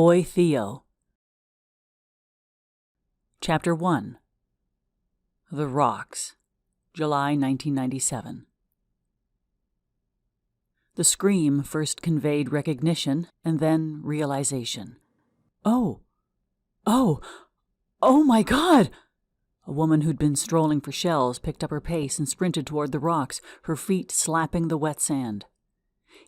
Boy Theo. Chapter 1. The Rocks, July 1997. The scream first conveyed recognition and then realization. Oh my God! A woman who'd been strolling for shells picked up her pace and sprinted toward the rocks, her feet slapping the wet sand.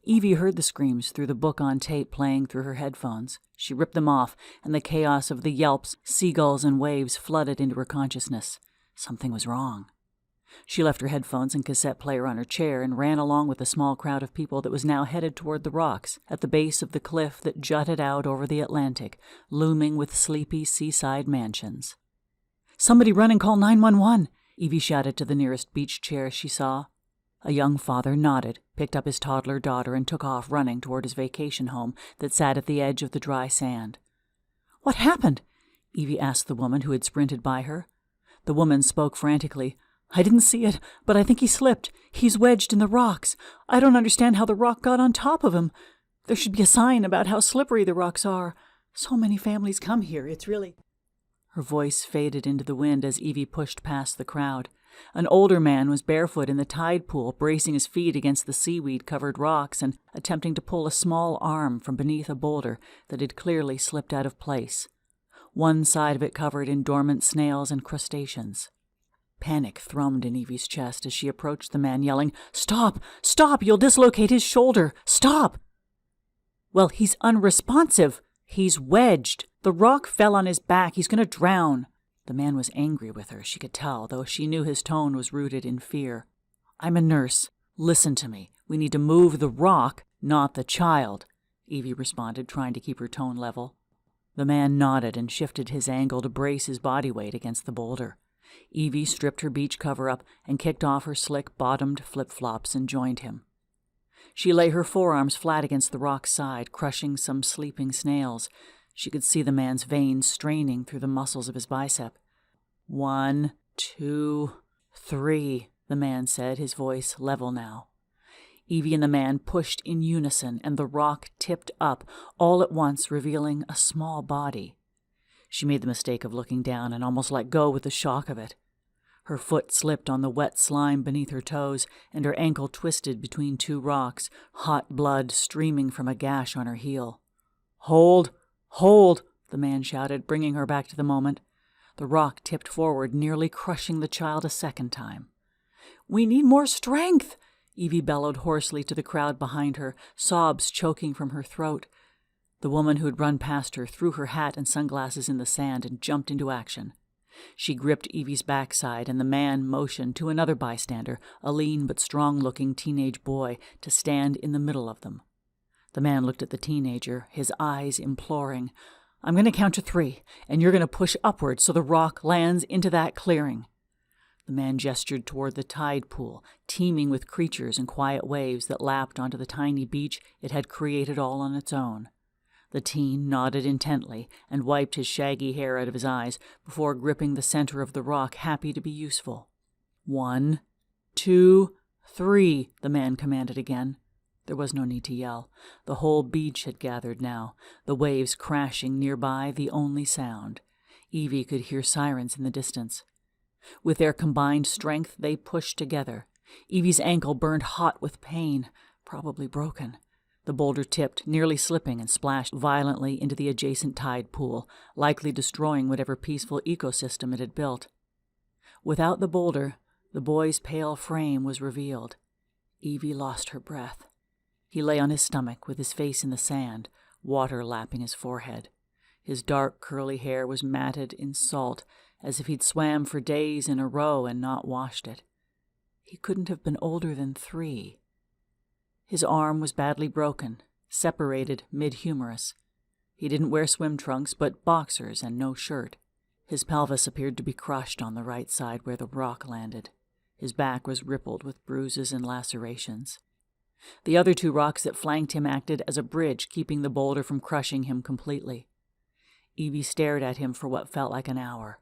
Evie heard the screams through the book on tape playing through her headphones. She ripped them off, and the chaos of the yelps, seagulls, and waves flooded into her consciousness. Something was wrong. She left her headphones and cassette player on her chair and ran along with the small crowd of people that was now headed toward the rocks, at the base of the cliff that jutted out over the Atlantic, looming with sleepy seaside mansions. "Somebody run and call 911!" Evie shouted to the nearest beach chair she saw. A young father nodded, picked up his toddler daughter, and took off running toward his vacation home that sat at the edge of the dry sand. "What happened?" Evie asked the woman who had sprinted by her. The woman spoke frantically. "I didn't see it, but I think he slipped. He's wedged in the rocks. I don't understand how the rock got on top of him. There should be a sign about how slippery the rocks are. So many families come here, it's really—" Her voice faded into the wind as Evie pushed past the crowd. An older man was barefoot in the tide pool, bracing his feet against the seaweed-covered rocks and attempting to pull a small arm from beneath a boulder that had clearly slipped out of place. One side of it covered in dormant snails and crustaceans. Panic thrummed in Evie's chest as she approached the man, yelling, "Stop! Stop! You'll dislocate his shoulder! Stop!" "Well, he's unresponsive. He's wedged. The rock fell on his back. He's going to drown." The man was angry with her, she could tell, though she knew his tone was rooted in fear. "I'm a nurse. Listen to me. We need to move the rock, not the child," Evie responded, trying to keep her tone level. The man nodded and shifted his angle to brace his body weight against the boulder. Evie stripped her beach cover up and kicked off her slick-bottomed flip-flops and joined him. She lay her forearms flat against the rock's side, crushing some sleeping snails. She could see the man's veins straining through the muscles of his bicep. 1, 2, 3, the man said, his voice level now. Evie and the man pushed in unison, and the rock tipped up, all at once revealing a small body. She made the mistake of looking down and almost let go with the shock of it. Her foot slipped on the wet slime beneath her toes, and her ankle twisted between two rocks, hot blood streaming from a gash on her heel. "Hold! Hold!" the man shouted, bringing her back to the moment. The rock tipped forward, nearly crushing the child a second time. "We need more strength!" Evie bellowed hoarsely to the crowd behind her, sobs choking from her throat. The woman who had run past her threw her hat and sunglasses in the sand and jumped into action. She gripped Evie's backside, and the man motioned to another bystander, a lean but strong-looking teenage boy, to stand in the middle of them. The man looked at the teenager, his eyes imploring. "I'm going to count to 3, and you're going to push upward so the rock lands into that clearing." The man gestured toward the tide pool, teeming with creatures and quiet waves that lapped onto the tiny beach it had created all on its own. The teen nodded intently and wiped his shaggy hair out of his eyes before gripping the center of the rock, happy to be useful. 1, 2, 3, the man commanded again. There was no need to yell. The whole beach had gathered now, the waves crashing nearby the only sound. Evie could hear sirens in the distance. With their combined strength, they pushed together. Evie's ankle burned hot with pain, probably broken. The boulder tipped, nearly slipping, and splashed violently into the adjacent tide pool, likely destroying whatever peaceful ecosystem it had built. Without the boulder, the boy's pale frame was revealed. Evie lost her breath. He lay on his stomach with his face in the sand, water lapping his forehead. His dark, curly hair was matted in salt, as if he'd swam for days in a row and not washed it. He couldn't have been older than 3. His arm was badly broken, separated mid-humerus. He didn't wear swim trunks, but boxers and no shirt. His pelvis appeared to be crushed on the right side where the rock landed. His back was rippled with bruises and lacerations. The other 2 rocks that flanked him acted as a bridge, keeping the boulder from crushing him completely. Evie stared at him for what felt like an hour.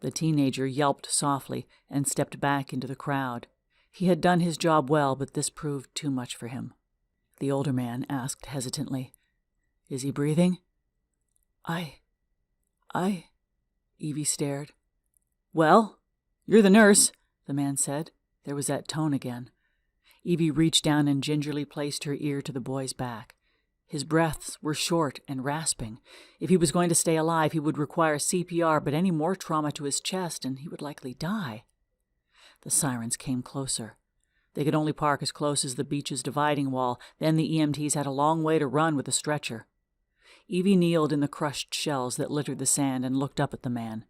The teenager yelped softly and stepped back into the crowd. He had done his job well, but this proved too much for him. The older man asked hesitantly, "Is he breathing?" I... Evie stared. Well, you're the nurse, the man said. There was that tone again. Evie reached down and gingerly placed her ear to the boy's back. His breaths were short and rasping. If he was going to stay alive, he would require CPR, but any more trauma to his chest, and he would likely die. The sirens came closer. They could only park as close as the beach's dividing wall. Then the EMTs had a long way to run with a stretcher. Evie kneeled in the crushed shells that littered the sand and looked up at the man.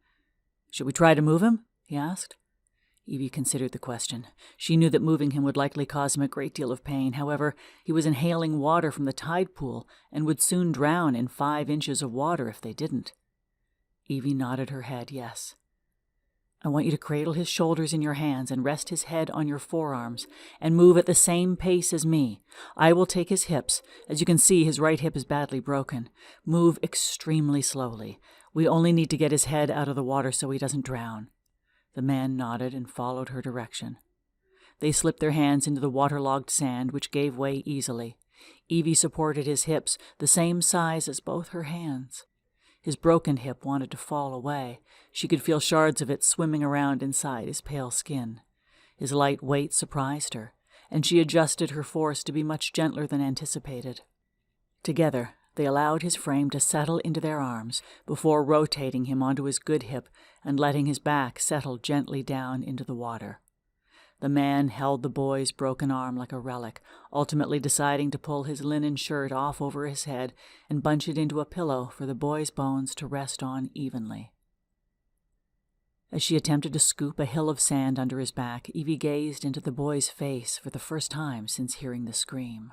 "Should we try to move him?" he asked. Evie considered the question. She knew that moving him would likely cause him a great deal of pain. However, he was inhaling water from the tide pool and would soon drown in 5 inches of water if they didn't. Evie nodded her head yes. "I want you to cradle his shoulders in your hands and rest his head on your forearms and move at the same pace as me. I will take his hips. As you can see, his right hip is badly broken. Move extremely slowly. We only need to get his head out of the water so he doesn't drown." The man nodded and followed her direction. They slipped their hands into the waterlogged sand, which gave way easily. Evie supported his hips, the same size as both her hands. His broken hip wanted to fall away. She could feel shards of it swimming around inside his pale skin. His light weight surprised her, and she adjusted her force to be much gentler than anticipated. Together, they allowed his frame to settle into their arms before rotating him onto his good hip and letting his back settle gently down into the water. The man held the boy's broken arm like a relic, ultimately deciding to pull his linen shirt off over his head and bunch it into a pillow for the boy's bones to rest on evenly. As she attempted to scoop a hill of sand under his back, Evie gazed into the boy's face for the first time since hearing the scream.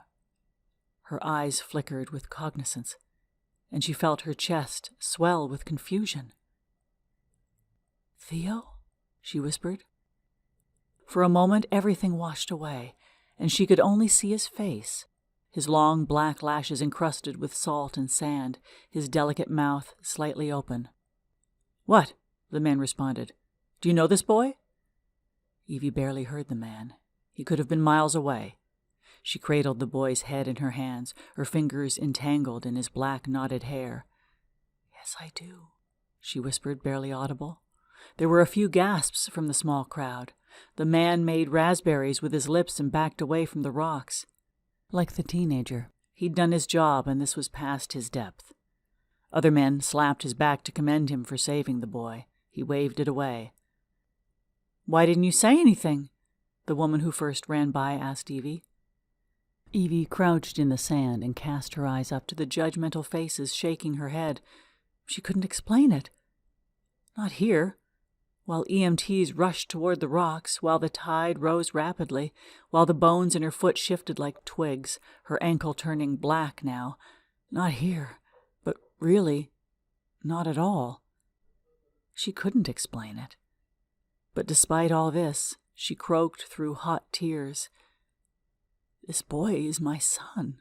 Her eyes flickered with cognizance, and she felt her chest swell with confusion. "Theo?" she whispered. For a moment, everything washed away, and she could only see his face, his long black lashes encrusted with salt and sand, his delicate mouth slightly open. "What?" the man responded. "Do you know this boy?" Evie barely heard the man. He could have been miles away. She cradled the boy's head in her hands, her fingers entangled in his black knotted hair. "Yes, I do," she whispered, barely audible. There were a few gasps from the small crowd. The man made raspberries with his lips and backed away from the rocks. Like the teenager, he'd done his job, and this was past his depth. Other men slapped his back to commend him for saving the boy. He waved it away. "Why didn't you say anything?" the woman who first ran by asked Evie. Evie crouched in the sand and cast her eyes up to the judgmental faces shaking her head. She couldn't explain it. Not here. While EMTs rushed toward the rocks, while the tide rose rapidly, while the bones in her foot shifted like twigs, her ankle turning black now. Not here, but really, not at all. She couldn't explain it. But despite all this, she croaked through hot tears, "This boy is my son."